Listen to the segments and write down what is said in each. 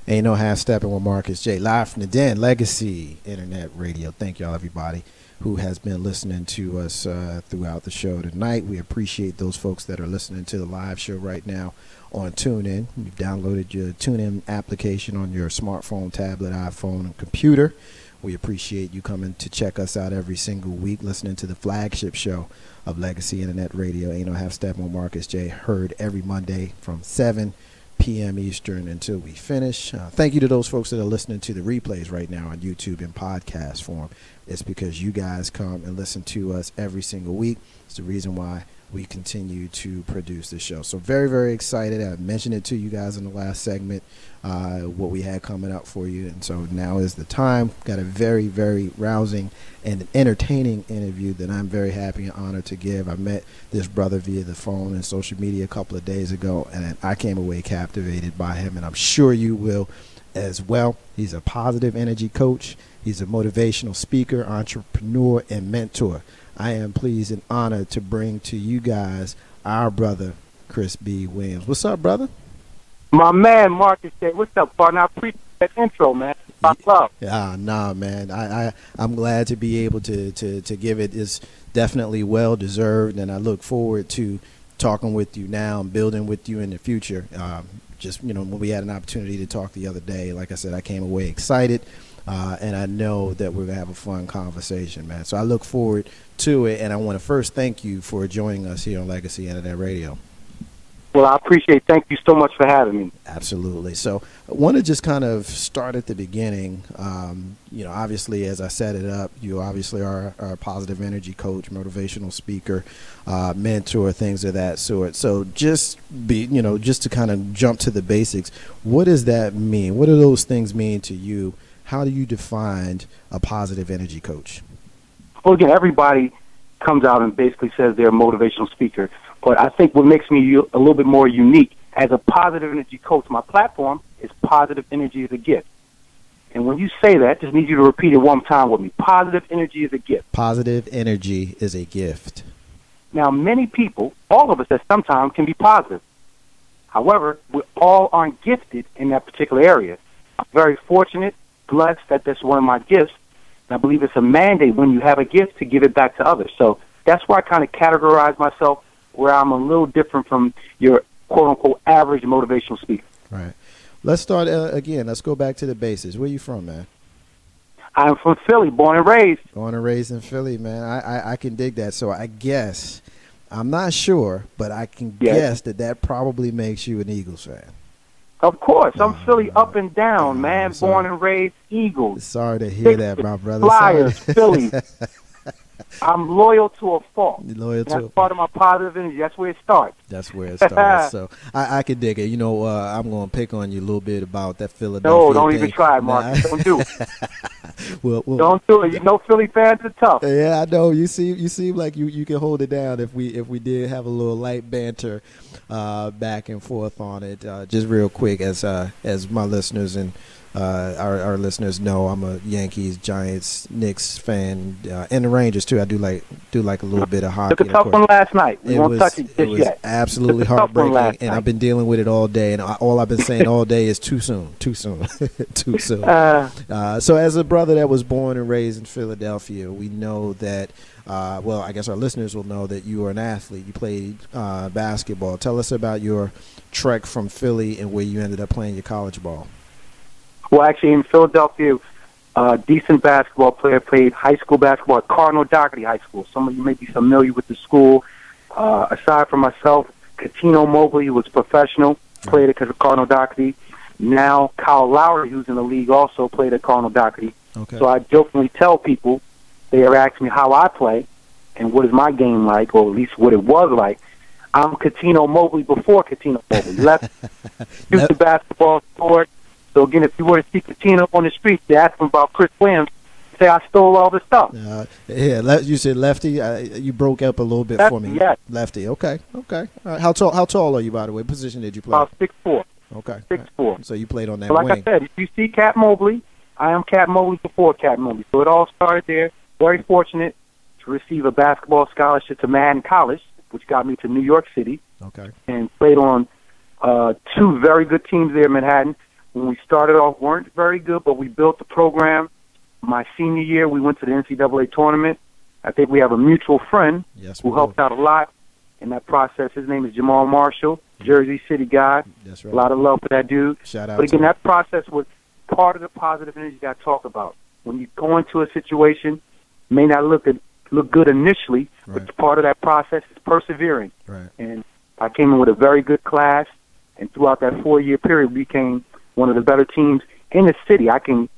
Ain't no half stepping with Marcus J. Live from the Den, Legacy Internet Radio. Thank y'all, everybody who has been listening to us throughout the show tonight. We appreciate those folks that are listening to the live show right now on TuneIn. You've downloaded your TuneIn application on your smartphone, tablet, iPhone, and computer. We appreciate you coming to check us out every single week, listening to the flagship show of Legacy Internet Radio. Ain't no half stepping with Marcus J. Heard every Monday from 7 p.m. Eastern until we finish. Thank you to those folks that are listening to the replays right now on YouTube in podcast form. It's because you guys come and listen to us every single week. It's the reason why we continue to produce this show. So very, very excited. I mentioned it to you guys in the last segment, what we had coming up for you. And so now is the time. Got a very, very rousing and entertaining interview that I'm very happy and honored to give. I met this brother via the phone and social media a couple of days ago, and I came away captivated by him, and I'm sure you will as well. He's a positive energy coach. He's a motivational speaker, entrepreneur, and mentor. I am pleased and honored to bring to you guys our brother, Chris B. Williams. What's up, brother? My man, Marcus J. What's up, partner? I appreciate that intro, man. My love. Nah, man. I'm glad to be able to give it. It's definitely well deserved, and I look forward to talking with you now and building with you in the future. Just, when we had an opportunity to talk the other day, like I said, I came away excited. And I know that we're going to have a fun conversation, man. So I look forward to it, and I want to first thank you for joining us here on Legacy Internet Radio. Well, I appreciate it. Thank you so much for having me. Absolutely. So I want to just kind of start at the beginning. Obviously, as I set it up, you obviously are a positive energy coach, motivational speaker, mentor, things of that sort. So just to kind of jump to the basics, what does that mean? What do those things mean to you? How do you define a positive energy coach? Well, again, everybody comes out and basically says they're a motivational speaker. But I think what makes me a little bit more unique as a positive energy coach, my platform is positive energy is a gift. And when you say that, just need you to repeat it one time with me. Positive energy is a gift. Positive energy is a gift. Now, many people, all of us at some time, can be positive. However, we all aren't gifted in that particular area. I'm very fortunate, blessed that that's one of my gifts. And I believe it's a mandate when you have a gift to give it back to others. So that's why I kind of categorize myself where I'm a little different from your quote-unquote average motivational speaker. Right. Let's start again. Let's go back to the bases. Where you from, man? I'm from Philly, born and raised. Born and raised in Philly, man. I can dig that. So I guess, I'm not sure, but I can guess that probably makes you an Eagles fan. Of course. I'm Philly up and down, man. Born and raised Eagles. Sorry to hear that, my brother. Flyers, Philly. I'm loyal to a fault. That's part of my positive energy. That's where it starts. That's where it starts. So I can dig it. I'm going to pick on you a little bit about that Philadelphia. No, don't thing. even try, Marcus. Don't do it. well, don't do it. You know Philly fans are tough. Yeah, I know. You seem like you can hold it down if we did have a little light banter back and forth on it. Just real quick, as my listeners and our listeners know, I'm a Yankees, Giants, Knicks fan, and the Rangers too. I do like a little bit of hockey. Took a tough one last night. We won't touch it just yet. Absolutely heartbreaking, and I've been dealing with it all day. And all I've been saying all day is too soon, too soon, too soon. So, as a brother that was born and raised in Philadelphia, we know that. Well, I guess our listeners will know that you are an athlete. You played basketball. Tell us about your trek from Philly and where you ended up playing your college ball. Well, actually, in Philadelphia, decent basketball player, played high school basketball at Cardinal Doherty High School. Some of you may be familiar with the school. Aside from myself, Catino Mobley, who was professional, played at Cardinal Doherty. Now, Kyle Lowry, who's in the league, also played at Cardinal Doherty. Okay. So I jokingly tell people, they ever ask me how I play and what is my game like, or at least what it was like. I'm Catino Mobley before Catino Mobley. Left, used the basketball sport. So, again, if you were to see Catino on the street, they ask him about Chris Williams, say I stole all the stuff. You said lefty. You broke up a little bit for me. Yes. Lefty. Okay. All right. How tall are you, by the way? What position did you play? About 6'4". Okay. 6'4". So you played on that so like wing. I said, if you see Cat Mobley, I am Cat Mobley before Cat Mobley. So it all started there. Very fortunate to receive a basketball scholarship to Madden College, which got me to New York City. Okay. And played on two very good teams there in Manhattan. when we started off, weren't very good, but we built the program. My senior year, we went to the NCAA tournament. I think we have a mutual friend who helped out a lot in that process. His name is Jamal Marshall, Jersey City guy. That's right. A lot of love for that dude. Shout out but again, to that process was part of the positive energy that I talk about. When you go into a situation, may not look good initially, right. but part of that process is persevering. Right. And I came in with a very good class, and throughout that 4-year period, we became one of the better teams in the city. I can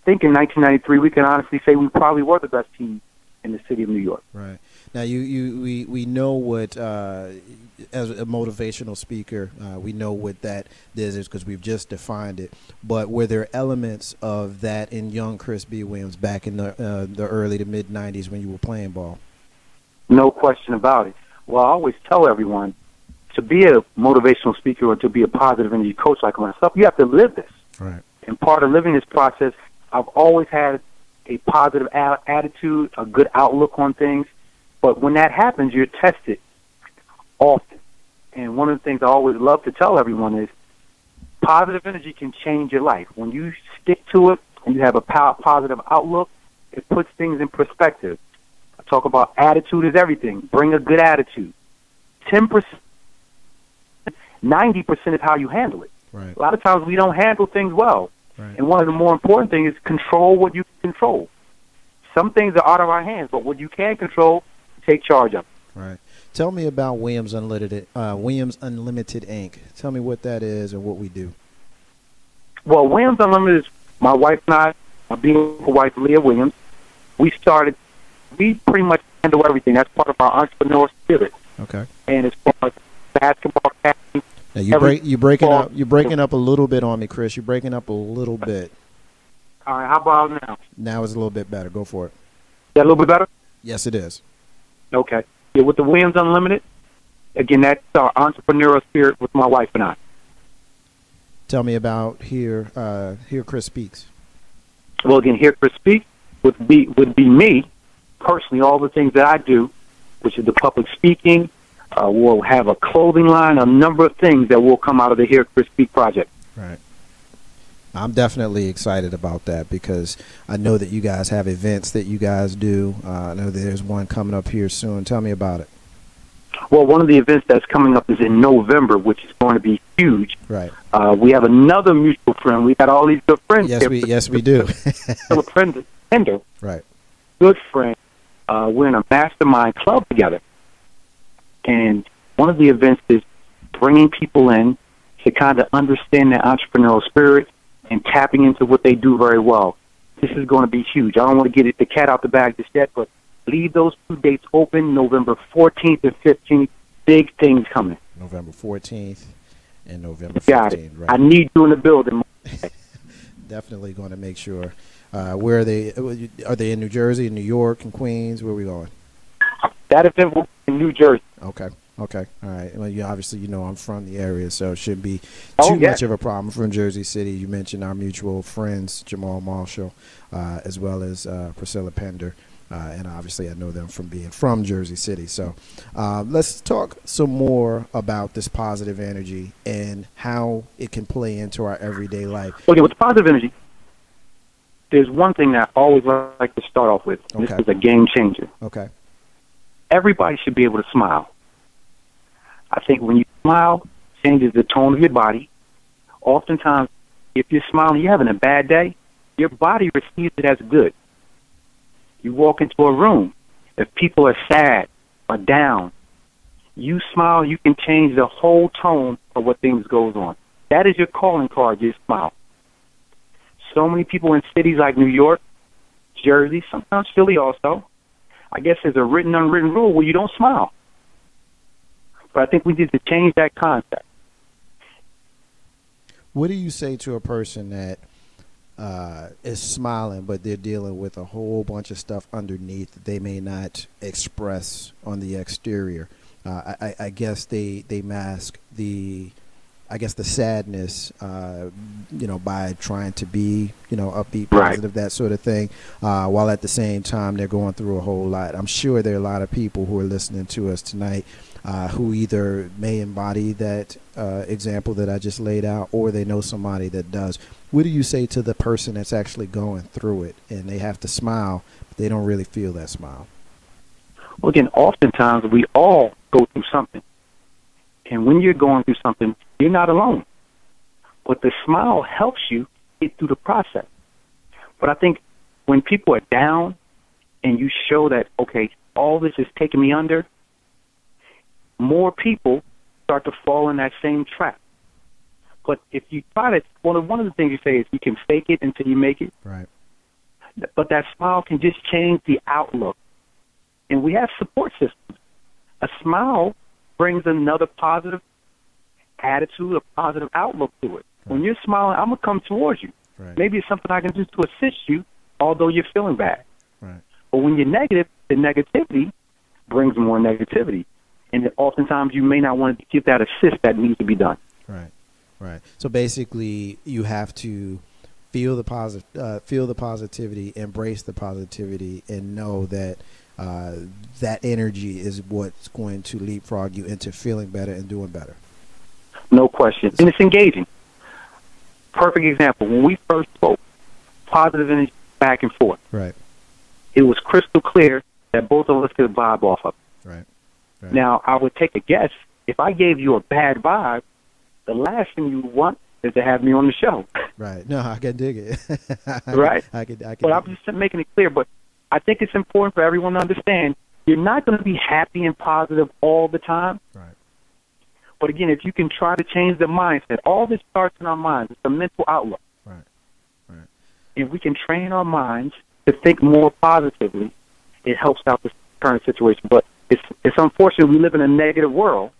think in 1993, we can honestly say we probably were the best team in the city of New York. Right. Now, we know what, as a motivational speaker, we know what that is because we've just defined it. But were there elements of that in young Chris B. Williams back in the early to mid 90s when you were playing ball? No question about it. Well, I always tell everyone, to be a motivational speaker or to be a positive energy coach like myself, you have to live this. Right. And part of living this process, I've always had a positive attitude, a good outlook on things. But when that happens, you're tested often. And one of the things I always love to tell everyone is positive energy can change your life. When you stick to it and you have a positive outlook, it puts things in perspective. I talk about attitude is everything. Bring a good attitude. 10%, 90% is how you handle it. Right. A lot of times we don't handle things well. Right. And one of the more important things is control what you can control. Some things are out of our hands, but what you can control, take charge of. Right. Tell me about Williams Unlimited Inc. Tell me what that is and what we do. Well, Williams Unlimited is my wife and I, my beautiful wife, Leah Williams. We pretty much handle everything. That's part of our entrepreneurial spirit. Okay. And as far as basketball, casting, now you're breaking up a little bit on me, Chris. You're breaking up a little bit. All right, how about now? Now it's a little bit better. Go for it. Is that a little bit better? Yes, it is. Okay. Yeah, with the Williams Unlimited, again, that's our entrepreneurial spirit with my wife and I. Tell me about Here Chris Speaks. Well, again, Here Chris Speaks would be me, personally, all the things that I do, which is the public speaking. We'll have a clothing line, a number of things that will come out of the Here Chris Speak project. Right. I'm definitely excited about that because I know that you guys have events that you guys do. I know there's one coming up here soon. Tell me about it. Well, one of the events that's coming up is in November, which is going to be huge. Right. We have another mutual friend. We got all these good friends. Yes, we do. A friend, Tender. Right. Good friend. We're in a mastermind club together. And one of the events is bringing people in to kind of understand their entrepreneurial spirit and tapping into what they do very well. This is going to be huge. I don't want to get the cat out the bag just yet, but leave those 2 dates open, November 14th and 15th. Big things coming. November 14th and November 15th. Got it. Right. I need you in the building. Definitely going to make sure. Where are they? Are they in New Jersey, in New York, in Queens? Where are we going? That event will be in New Jersey. Okay. All right. Well, obviously, I'm from the area, so it shouldn't be too much of a problem. I'm from Jersey City. You mentioned our mutual friends, Jamal Marshall, as well as Priscilla Pender. And obviously I know them from being from Jersey City. So let's talk some more about this positive energy and how it can play into our everyday life. Okay, with positive energy, there's one thing that I always like to start off with. Okay. This is a game changer. Okay. Everybody should be able to smile. I think when you smile, changes the tone of your body. Oftentimes, if you're smiling, you're having a bad day, your body receives it as good. You walk into a room, if people are sad or down, you smile, you can change the whole tone of what things goes on. That is your calling card, your smile. So many people in cities like New York, Jersey, sometimes Philly also, I guess there's a written, unwritten rule where you don't smile. But I think we need to change that concept. What do you say to a person that is smiling, but they're dealing with a whole bunch of stuff underneath that they may not express on the exterior? I guess they mask the sadness, by trying to be, upbeat, positive, that sort of thing, while at the same time they're going through a whole lot. I'm sure there are a lot of people who are listening to us tonight who either may embody that example that I just laid out, or they know somebody that does. What do you say to the person that's actually going through it and they have to smile, but they don't really feel that smile? Well, again, oftentimes we all go through something. And when you're going through something, you're not alone. But the smile helps you get through the process. But I think when people are down and you show that, okay, all this is taking me under, more people start to fall in that same trap. But if you try to, one of the things you say is you can fake it until you make it. Right. But that smile can just change the outlook. And we have support systems. A smile brings another positive attitude, a positive outlook to it. Right. When you're smiling, I'm going to come towards you. Right. Maybe it's something I can do to assist you, although you're feeling bad. Right. But when you're negative, the negativity brings more negativity. And oftentimes you may not want to give that assist that needs to be done. Right, right. So basically you have to feel the positivity, embrace the positivity, and know that that energy is what's going to leapfrog you into feeling better and doing better. No question. And it's engaging. Perfect example. When we first spoke, positive energy back and forth. Right. It was crystal clear that both of us could vibe off of it. Right. Right. Now, I would take a guess. If I gave you a bad vibe, the last thing you want is to have me on the show. Right. No, I can dig it. Right? I can but I'm just making it clear. But I think it's important for everyone to understand you're not going to be happy and positive all the time. Right. But again, if you can try to change the mindset, all this starts in our minds. It's a mental outlook. Right. Right. If we can train our minds to think more positively, it helps out the current situation. But it's unfortunate we live in a negative world,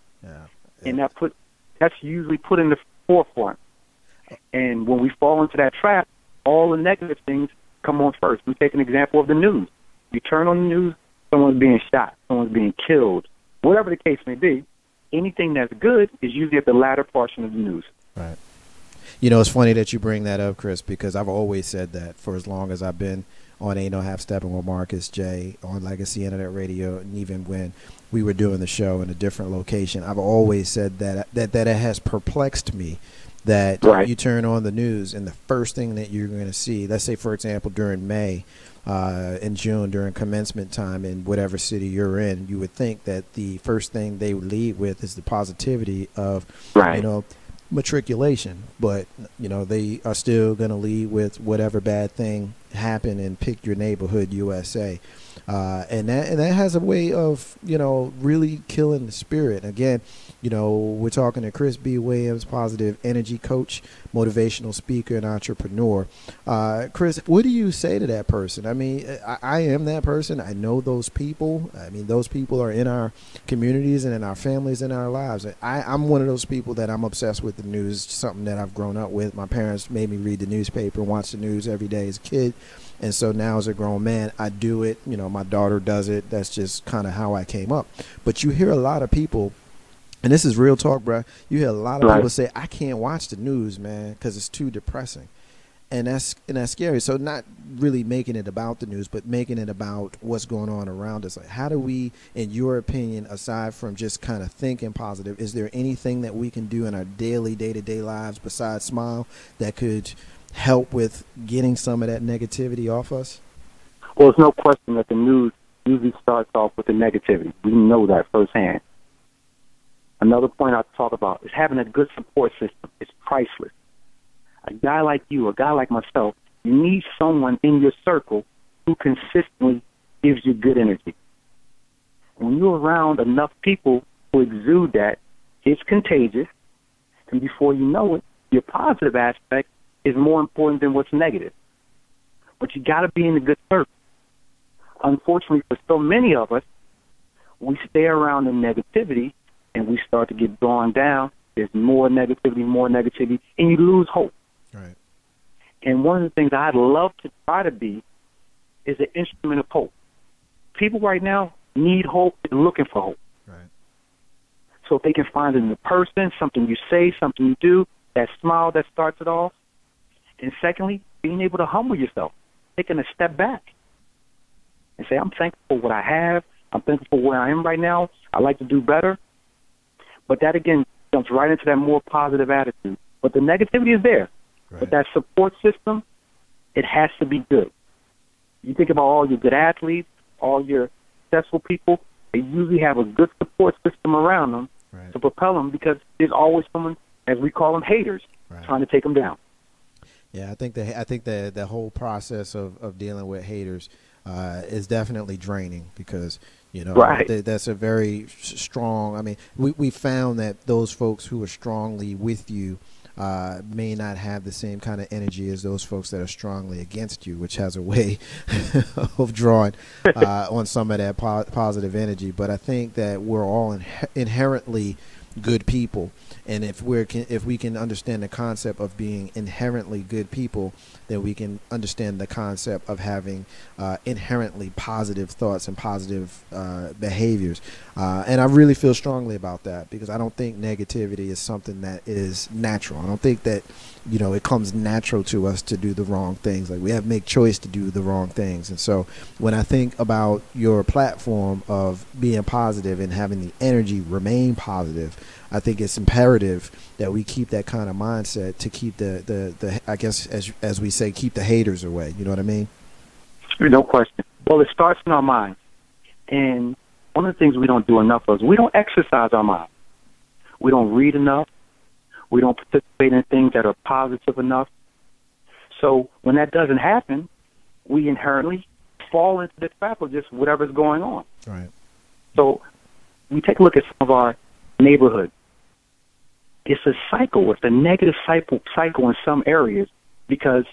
and that's usually put in the forefront. And when we fall into that trap, all the negative things come on first. We take an example of the news. You turn on the news, someone's being shot, someone's being killed, whatever the case may be. Anything that's good is usually at the latter portion of the news. Right. You know, it's funny that you bring that up, Chris, because I've always said that for as long as I've been on Ain't No Half Steppin' with Marcus J, on Legacy Internet Radio, and even when we were doing the show in a different location, I've always said that it has perplexed me that you turn on the news and the first thing that you're going to see, let's say, for example, during May and June, during commencement time in whatever city you're in, you would think that the first thing they would lead with is the positivity of, you know, matriculation, but you know they are still going to lead with whatever bad thing happened and pick your neighborhood USA, and that has a way of, you know, really killing the spirit. Again, you know, we're talking to Chris B. Williams, positive energy coach, motivational speaker, and entrepreneur. Chris, what do you say to that person? I mean, I am that person. I know those people. I mean, those people are in our communities and in our families and our lives. I'm one of those people that I'm obsessed with the news, something that I've grown up with. My parents made me read the newspaper and watch the news every day as a kid. And so now as a grown man, I do it. You know, my daughter does it. That's just kind of how I came up. But you hear a lot of people, and this is real talk, bro. You hear a lot of people say, I can't watch the news, man, because it's too depressing. And that's scary. So not really making it about the news, but making it about what's going on around us. Like, how do we, in your opinion, aside from just kind of thinking positive, is there anything that we can do in our daily, day-to-day lives besides smile that could help with getting some of that negativity off us? Well, there's no question that the news usually starts off with the negativity. We know that firsthand. Another point I talk about is having a good support system. It's priceless. A guy like you, a guy like myself, you need someone in your circle who consistently gives you good energy. When you're around enough people who exude that, it's contagious, and before you know it, your positive aspect is more important than what's negative. But you got to be in a good circle. Unfortunately, for so many of us, we stay around the negativity, and we start to get drawn down. There's more negativity, and you lose hope. Right. And one of the things I'd love to try to be is an instrument of hope. People right now need hope and looking for hope. Right. So if they can find it in a person, something you say, something you do, that smile that starts it off. And secondly, being able to humble yourself, taking a step back and say, I'm thankful for what I have. I'm thankful for where I am right now. I'd like to do better. But that, again, jumps right into that more positive attitude. But the negativity is there. Right. But that support system, it has to be good. You think about all your good athletes, all your successful people, they usually have a good support system around them Right. to propel them, because there's always someone, as we call them, haters, Right. trying to take them down. Yeah, I think the whole process of dealing with haters is definitely draining, because Right. that's a very strong. I mean, we found that those folks who are strongly with you may not have the same kind of energy as those folks that are strongly against you, which has a way of drawing on some of that positive energy. But I think that we're all inherently good people, and if we can understand the concept of being inherently good people, then we can understand the concept of having inherently positive thoughts and positive behaviors. And I really feel strongly about that, because I don't think negativity is something that is natural. I don't think that it comes natural to us to do the wrong things. Like, we have to make choice to do the wrong things. And so when I think about your platform of being positive and having the energy remain positive, I think it's imperative that we keep that kind of mindset to keep the I guess, as we say, keep the haters away. You know what I mean? No question. Well, it starts in our mind. And one of the things we don't do enough of is we don't exercise our mind. We don't read enough. We don't participate in things that are positive enough. So when that doesn't happen, we inherently fall into the trap of just whatever's going on. Right. So we take a look at some of our neighborhoods. It's a cycle. It's a negative cycle in some areas, because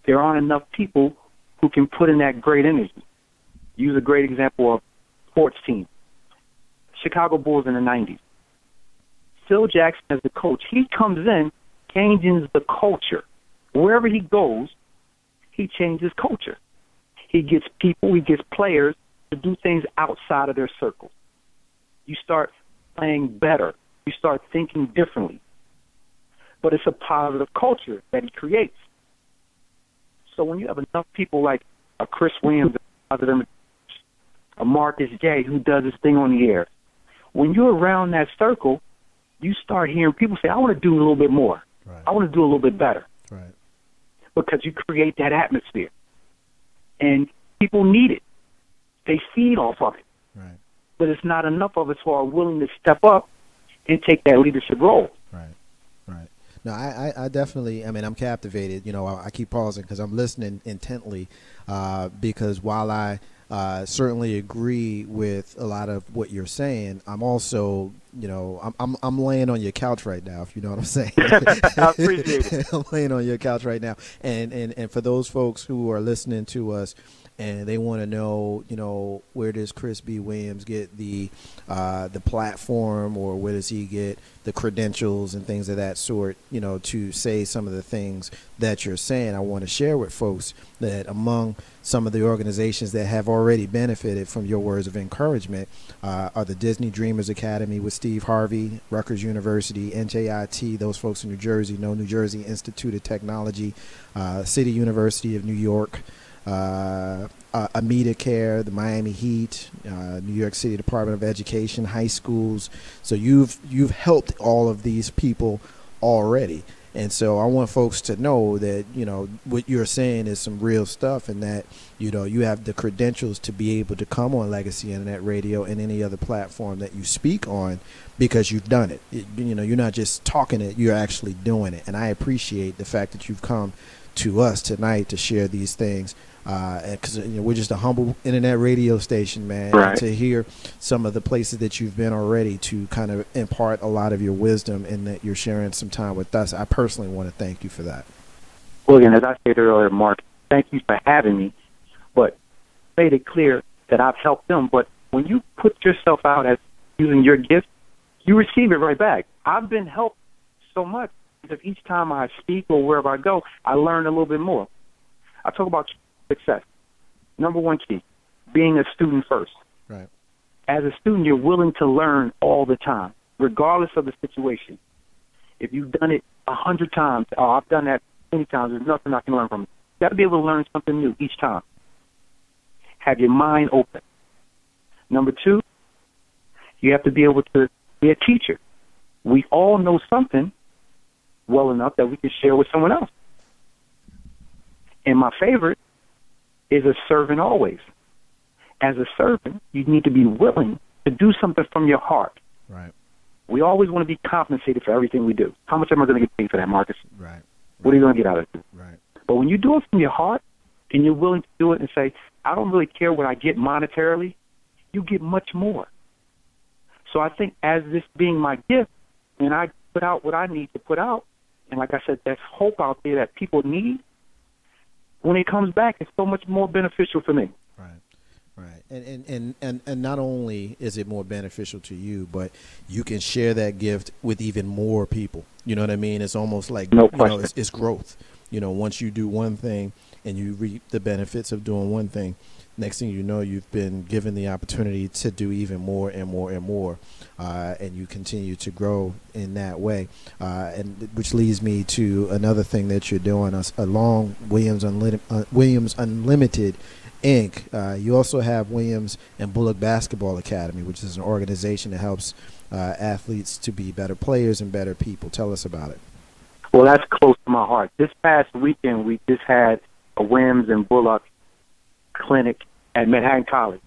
there aren't enough people who can put in that great energy. Use a great example of sports team. Chicago Bulls in the 90s. Phil Jackson as the coach, he comes in, changes the culture. Wherever he goes, he changes culture. He gets people, he gets players to do things outside of their circle. You start playing better. You start thinking differently. But it's a positive culture that he creates. So when you have enough people like a Chris Williams, a Marcus J, who does this thing on the air, when you're around that circle, you start hearing people say, I want to do a little bit more. Right. I want to do a little bit better. Right. Because you create that atmosphere. And people need it. They feed off of it. Right. But it's not enough of us who are willing to step up and take that leadership role. Right. Right. No, I definitely, I mean, I'm captivated. I keep pausing because I'm listening intently, because while I certainly agree with a lot of what you're saying, I'm also, I'm laying on your couch right now, if you know what I'm saying. I appreciate it. I'm laying on your couch right now. And for those folks who are listening to us and they want to know, where does Chris B. Williams get the platform, or where does he get the credentials and things of that sort, to say some of the things that you're saying, I want to share with folks that among some of the organizations that have already benefited from your words of encouragement are the Disney Dreamers Academy with Steve Harvey, Rutgers University, NJIT, those folks in New Jersey, New Jersey Institute of Technology, City University of New York, Amita Care, the Miami Heat, New York City Department of Education, high schools. So you've helped all of these people already. And so I want folks to know that, what you're saying is some real stuff, and that, you have the credentials to be able to come on Legacy Internet Radio and any other platform that you speak on, because you've done it. You're not just talking it, you're actually doing it. And I appreciate the fact that you've come to us tonight to share these things, because we're just a humble internet radio station, man. Right. And to hear some of the places that you've been already, to kind of impart a lot of your wisdom, and that you're sharing some time with us, I personally want to thank you for that. Well, again, as I said earlier, Mark, thank you for having me, but made it clear that I've helped them. But when you put yourself out as using your gift, you receive it right back. I've been helped so much, because each time I speak or wherever I go, I learn a little bit more. I talk about success. Number one key, being a student first. Right. As a student, you're willing to learn all the time, regardless of the situation. If you've done it 100 times, I've done that 20 times, there's nothing I can learn from it. You've got to be able to learn something new each time. Have your mind open. Number two, you have to be able to be a teacher. we all know something well enough that we can share with someone else. And my favorite is a servant always. As a servant, you need to be willing to do something from your heart. Right. We always want to be compensated for everything we do. How much am I going to get paid for that, Marcus? Right. What are you going to get out of it? Right. But when you do it from your heart and you're willing to do it and say, I don't really care what I get monetarily, you get much more. So I think as this being my gift, when I put out what I need to put out, and like I said, there's hope out there that people need, when it comes back, it's so much more beneficial for me. Right. Right. And not only is it more beneficial to you, but you can share that gift with even more people. You know what I mean? It's almost like, no question. It's growth. Once you do one thing and you reap the benefits of doing one thing, next thing you know, you've been given the opportunity to do even more and more and more, and you continue to grow in that way. And which leads me to another thing that you're doing along Williams Unlimited Inc. You also have Williams and Bullock Basketball Academy, which is an organization that helps athletes to be better players and better people. Tell us about it. Well, that's close to my heart. This past weekend, we just had a Williams and Bullock clinic at Manhattan College.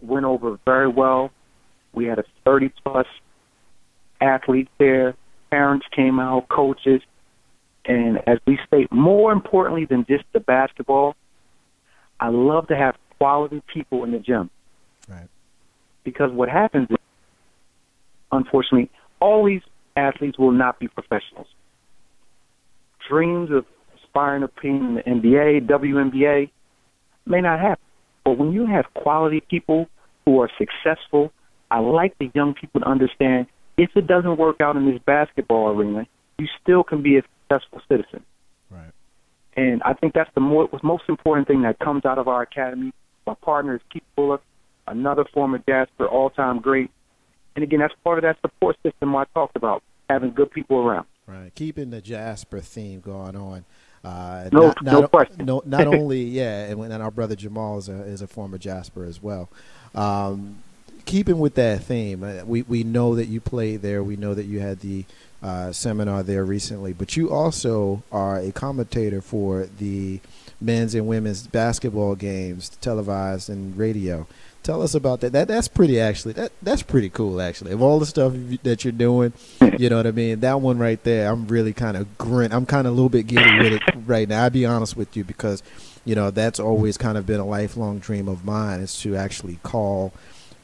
Went over very well. We had a 30-plus athletes there. Parents came out, coaches. And as we state, more importantly than just the basketball, I love to have quality people in the gym. Right. Because what happens is, unfortunately, all these athletes will not be professionals. Dreams of aspiring to play in the NBA, WNBA may not happen. But when you have quality people who are successful, I like the young people to understand if it doesn't work out in this basketball arena, you still can be a successful citizen. Right. And I think that's the most important thing that comes out of our academy. My partner is Keith Bullock, another former Jasper, all-time great. And again, that's part of that support system I talked about, having good people around. Right. Keeping the Jasper theme going on. No question. Not only, and our brother Jamal is a former Jasper as well. Keeping with that theme, we know that you played there. We know that you had the seminar there recently, but you also are a commentator for the men's and women's basketball games, televised and radio. Tell us about that. That's pretty actually. That's pretty cool actually. Of all the stuff that you're doing, you know what I mean. That one right there, I'm really kind of I'm kind of a little bit giddy with it right now. I'll be honest with you because, that's always kind of been a lifelong dream of mine is to actually call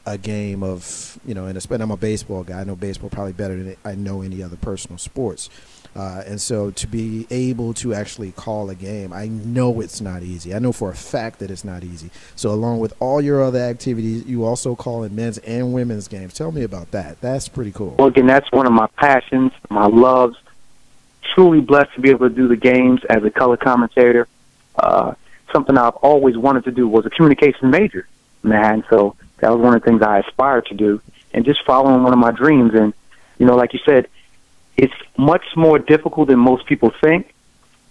a game of, and I'm a baseball guy. I know baseball probably better than I know any other personal sports. And so to be able to actually call a game, I know it's not easy. I know for a fact that it's not easy. So along with all your other activities, you also call in men's and women's games. Tell me about that. That's pretty cool. Well, again, that's one of my passions, my loves. Truly blessed to be able to do the games as a color commentator. Something I've always wanted to do was a communications major, man. So that was one of the things I aspired to do, and just following one of my dreams. And, like you said, it's much more difficult than most people think,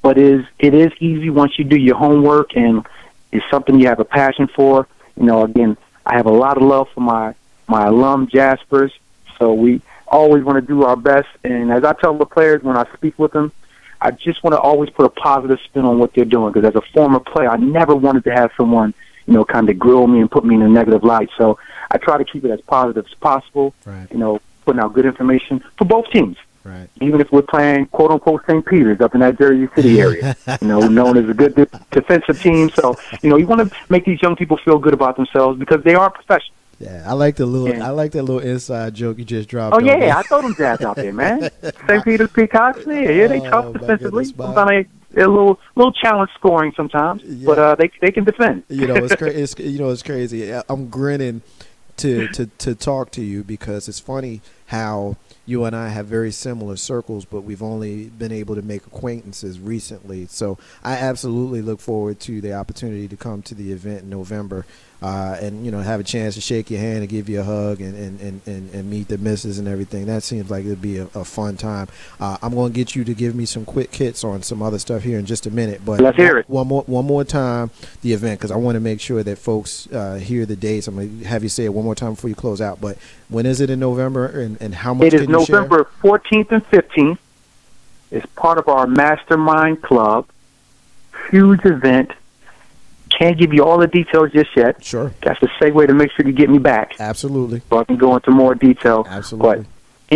but it is easy once you do your homework and it's something you have a passion for. Again, I have a lot of love for my alum Jaspers, so we always want to do our best. And as I tell the players when I speak with them, I just want to always put a positive spin on what they're doing, because as a former player, I never wanted to have someone kind of grill me and put me in a negative light. So I try to keep it as positive as possible, right. Putting out good information for both teams. Right. Even if we're playing, quote-unquote, St. Peter's up in that Jersey City area, known as a good defensive team. So, you want to make these young people feel good about themselves because they are professionals. Yeah, I like that little inside joke you just dropped. Oh, yeah, I throw them jabs out there, man. St. Peter's Peacocks, yeah, they tough defensively. Sometimes they're a little challenge scoring sometimes, but they can defend. It's crazy. I'm grinning to talk to you because it's funny how you and I have very similar circles, but we've only been able to make acquaintances recently. So I absolutely look forward to the opportunity to come to the event in November and have a chance to shake your hand and give you a hug and meet the missus and everything. That seems like it'd be a fun time. I'm going to get you to give me some quick hits on some other stuff here in just a minute, but let's hear it one more time, the event, because I want to make sure that folks hear the dates. I'm going to have you say it one more time before you close out. But when is it in November, and how much? It is November 14th and 15th. It's part of our Mastermind Club. Huge event. Can't give you all the details just yet. Sure. That's the segue to make sure you get me back. Absolutely. So I can go into more detail. Absolutely. But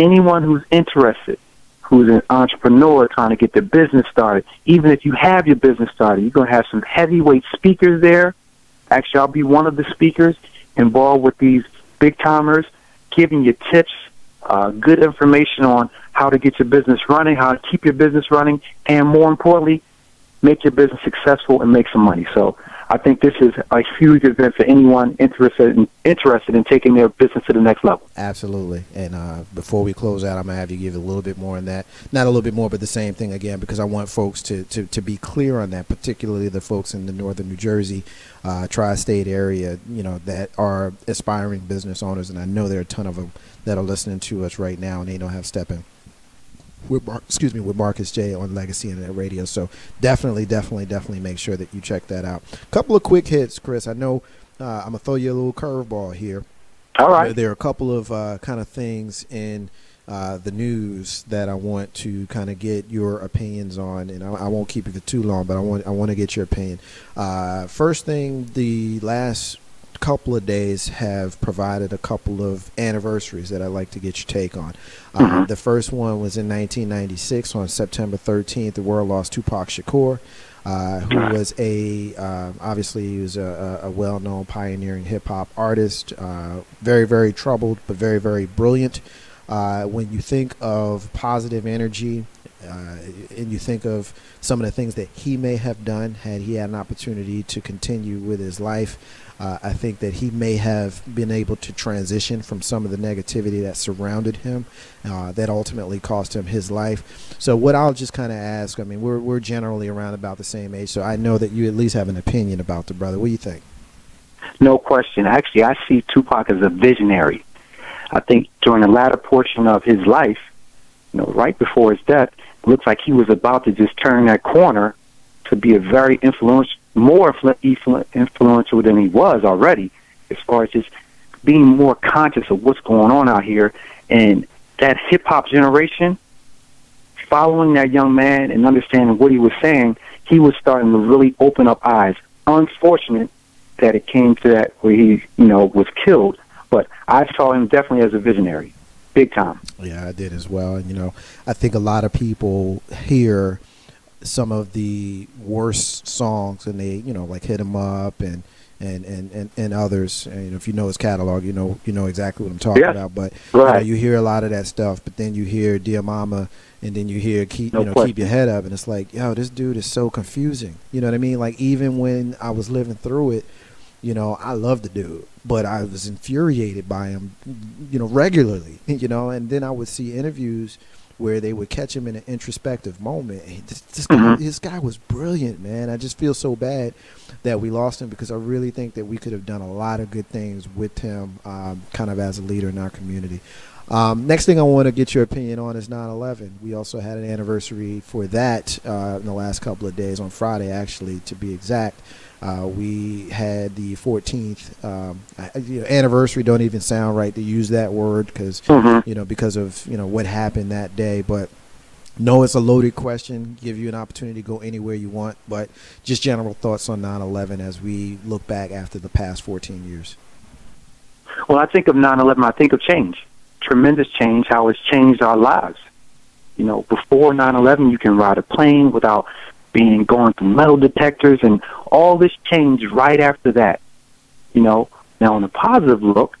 anyone who's interested, who's an entrepreneur trying to get their business started, even if you have your business started, you're going to have some heavyweight speakers there. Actually, I'll be one of the speakers involved with these big-timers, giving you tips, good information on how to get your business running, how to keep your business running, and more importantly, make your business successful and make some money. So I think this is a huge event for anyone interested in taking their business to the next level. Absolutely. And before we close out, I'm going to have you give a little bit more on that. Not a little bit more, but the same thing again, because I want folks to be clear on that, particularly the folks in the northern New Jersey, tri-state area, that are aspiring business owners. And I know there are a ton of them that are listening to us right now, and they don't have Steppin with Marcus J on Legacy Internet Radio. So definitely make sure that you check that out. Couple of quick hits, Chris. I know I'm gonna throw you a little curveball here. All right. There are a couple of kind of things in the news that I want to kind of get your opinions on, and I won't keep it for too long, but I want to get your opinion. First thing, the last couple of days have provided a couple of anniversaries that I'd like to get your take on. The first one was in 1996 on September 13th. The world lost Tupac Shakur, who was obviously he was a well-known pioneering hip-hop artist, very, very troubled, but very, very brilliant. When you think of positive energy, and you think of some of the things that he may have done had he had an opportunity to continue with his life, I think that he may have been able to transition from some of the negativity that surrounded him, that ultimately cost him his life. So what I'll just kind of ask, I mean, we're generally around about the same age, so I know that you at least have an opinion about the brother. What do you think? No question. Actually, I see Tupac as a visionary. I think during the latter portion of his life, right before his death, it looks like he was about to just turn that corner to be a very more influential than he was already, as far as just being more conscious of what's going on out here. And that hip-hop generation, following that young man and understanding what he was saying, he was starting to really open up eyes. Unfortunate that it came to that where he, was killed. But I saw him definitely as a visionary, big time. Yeah, I did as well. And, I think a lot of people hear some of the worst songs and they, like Hit 'Em Up and others. And, if you know his catalog, you know exactly what I'm talking about. But right. You hear a lot of that stuff, but then you hear Dear Mama, and then you hear keep your head up, and it's like, yo, this dude is so confusing. You know what I mean? Like, even when I was living through it, I loved the dude, but I was infuriated by him, regularly, and then I would see interviews where they would catch him in an introspective moment. This guy was brilliant, man. I just feel so bad that we lost him, because I really think that we could have done a lot of good things with him, kind of as a leader in our community. Next thing I want to get your opinion on is 9/11. We also had an anniversary for that in the last couple of days, on Friday, actually, to be exact. We had the 14th anniversary. Don't even sound right to use that word, because because of what happened that day. But no, it's a loaded question. Give you an opportunity to go anywhere you want. But just general thoughts on 9/11 as we look back after the past 14 years. Well, I think of 9/11. I think of change, tremendous change. How it's changed our lives. Before 9/11, you can ride a plane without going through metal detectors, and all this changed right after that. Now on a positive look,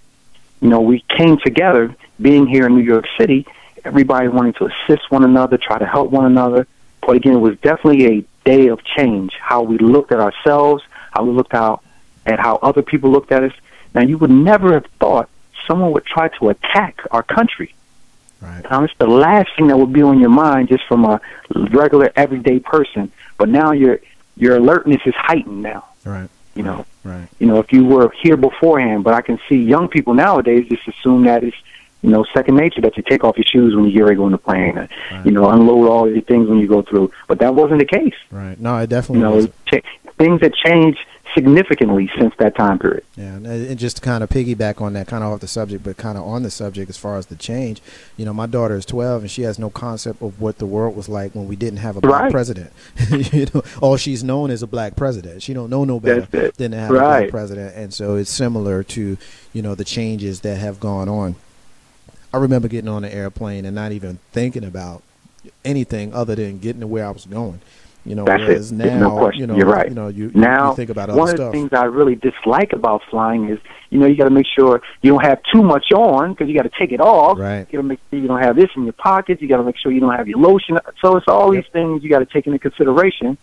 we came together, being here in New York City, everybody wanting to assist one another, try to help one another. But again, it was definitely a day of change, how we looked at ourselves, how we looked at how other people looked at us. Now, you would never have thought someone would try to attack our country. Right. It's the last thing that would be on your mind just from a regular, everyday person. But now your alertness is heightened now. Right. Right. If you were here beforehand. But I can see young people nowadays just assume that it's, second nature, that you take off your shoes when you get ready to go on the plane, Right. Unload all your things when you go through. But that wasn't the case. Right. No, it definitely wasn't. Things have changed significantly since that time period. Yeah, and just to kind of piggyback on that, kind of off the subject, but kind of on the subject as far as the change, my daughter is 12 and she has no concept of what the world was like when we didn't have a black president. All she's known is a black president. She don't know no better than to have a black president. And so it's similar to, the changes that have gone on. I remember getting on an airplane and not even thinking about anything other than getting to where I was going. Whereas now, no question. You're right. You think about other stuff. One of the things I really dislike about flying is, you got to make sure you don't have too much on, because you got to take it off. Right. You got to make sure you don't have this in your pockets. You got to make sure you don't have your lotion. So it's all these things you got to take into consideration,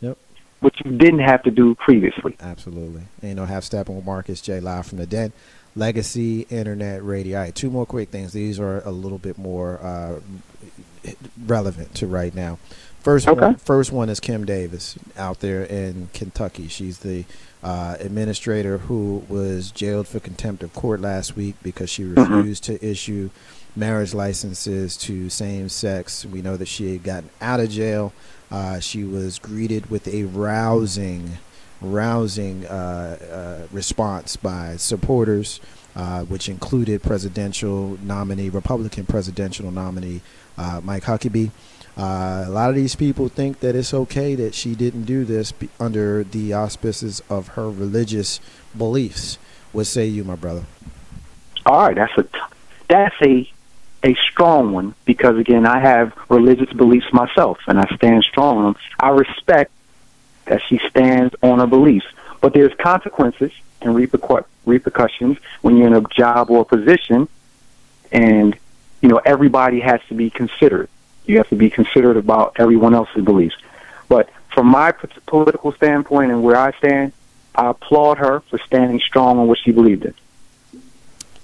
which you didn't have to do previously. Absolutely. And have Steppin with Marcus J. live from the den. Legacy Internet Radio. All right, two more quick things. These are a little bit more relevant to right now. First one is Kim Davis out there in Kentucky. She's the administrator who was jailed for contempt of court last week because she refused to issue marriage licenses to same-sex. We know that she had gotten out of jail. She was greeted with a rousing response by supporters, which included Republican presidential nominee Mike Huckabee. A lot of these people think that it's okay that she didn't do this under the auspices of her religious beliefs. What say you, my brother? All right, that's a strong one, because again, I have religious beliefs myself, and I stand strong on them. I respect that she stands on her beliefs, but there's consequences and repercussions when you're in a job or a position, and everybody has to be considered. You have to be considerate about everyone else's beliefs. But from my political standpoint and where I stand, I applaud her for standing strong on what she believed in.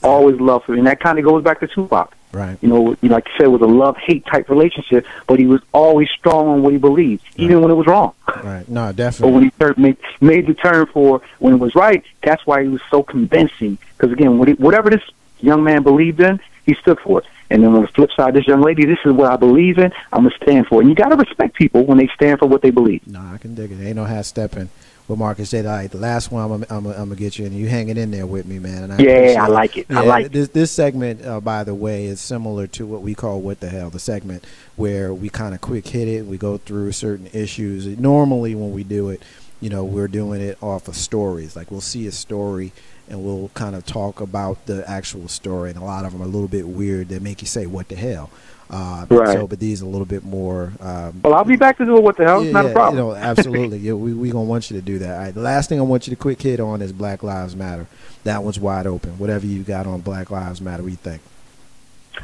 Always loved her. And that kind of goes back to Tupac. Right. Like you said, it was a love-hate type relationship, but he was always strong on what he believed, even when it was wrong. Right. No, definitely. But when he made the turn for when it was right, that's why he was so convincing. Because, again, whatever this young man believed in, he stood for it. And then on the flip side, this young lady, this is what I believe in, I'm going to stand for it. And you got to respect people when they stand for what they believe. No, I can dig it. Ain't no half stepping with Marcus J. All right, the last one I'm gonna get you, and you hanging in there with me, man. And I like it. Yeah, I like this segment, by the way, is similar to what we call What the Hell, the segment where we kind of quick hit it. We go through certain issues. Normally when we do it, we're doing it off of stories. Like we'll see a story and we'll kind of talk about the actual story, and a lot of them are a little bit weird that make you say, what the hell? Right. But these are a little bit more. Well, I'll be back to do what the hell. It's not a problem. Absolutely. we gonna want you to do that. All right. The last thing I want you to quick hit on is Black Lives Matter. That one's wide open. Whatever you got on Black Lives Matter, what do you think?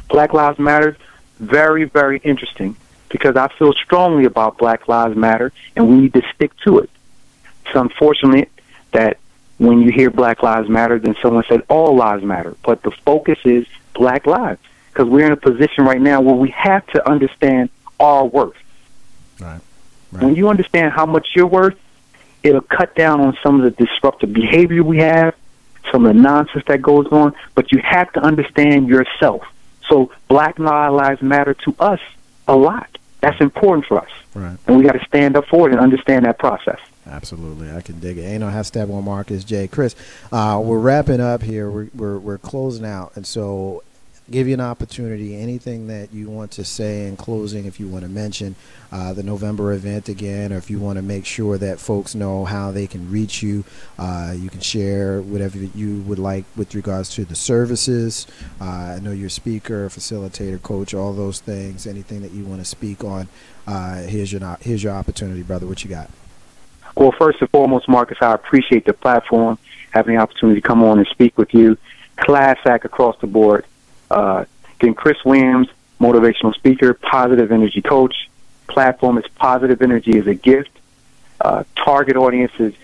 Black Lives Matter, very, very interesting, because I feel strongly about Black Lives Matter, and we need to stick to it. It's unfortunate that when you hear Black Lives Matter, then someone said all lives matter, but the focus is Black lives. Because we're in a position right now where we have to understand our worth. Right. When you understand how much you're worth, it'll cut down on some of the disruptive behavior we have, some of the nonsense that goes on, but you have to understand yourself. So Black Lives Matter to us a lot. That's important for us. Right. And we got to stand up for it and understand that process. Absolutely, I can dig it. Ain't no half step on Marcus J. Chris, we're wrapping up here. We're closing out, and so give you an opportunity. Anything that you want to say in closing, if you want to mention the November event again, or if you want to make sure that folks know how they can reach you, you can share whatever you would like with regards to the services. I know you're a speaker, facilitator, coach, all those things. Anything that you want to speak on, here's your opportunity, brother. What you got? Well, first and foremost, Marcus, I appreciate the platform, having the opportunity to come on and speak with you. Class act across the board. Again, Chris Williams, motivational speaker, positive energy coach. Platform is Positive Energy is a Gift. Target audience is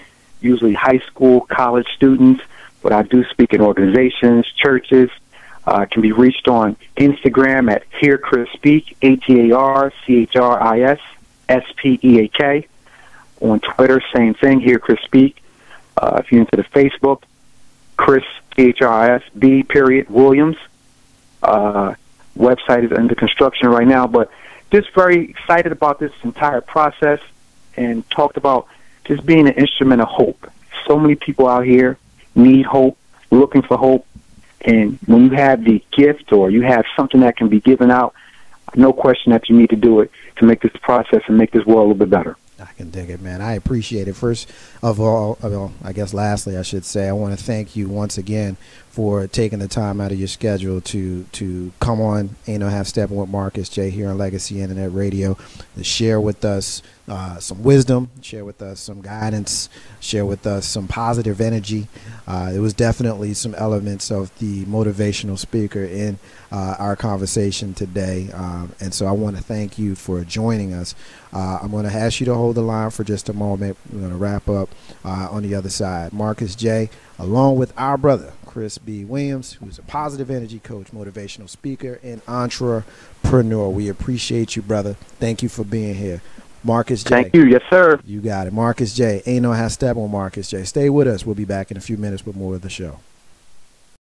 usually high school, college students, but I do speak in organizations, churches. Can be reached on Instagram at Hear Chris Speak, HearChrisSpeak. On Twitter, same thing, Hear Chris Speak. If you're into the Facebook, Chris, CHRIS, period, Williams. Website is under construction right now, but just very excited about this entire process and talked about just being an instrument of hope. So many people out here need hope, looking for hope, and when you have the gift or you have something that can be given out, no question that you need to do it to make this process and make this world a little bit better. I can dig it, man. I appreciate it. First of all, well, I guess lastly, I should say, I want to thank you once again for taking the time out of your schedule to come on Ain't No Half Steppin' with Marcus J here on Legacy Internet Radio, to share with us some wisdom, share with us some guidance, share with us some positive energy. There was definitely some elements of the motivational speaker in our conversation today, and so I want to thank you for joining us. I'm going to ask you to hold the line for just a moment. We're going to wrap up on the other side. Marcus J, along with our brother Chris B. Williams, who's a positive energy coach, motivational speaker, and entrepreneur. We appreciate you, brother. Thank you for being here. Marcus J. Thank you. Yes, sir. You got it. Marcus J. Ain't No Half Steppin' with Marcus J. Stay with us. We'll be back in a few minutes with more of the show.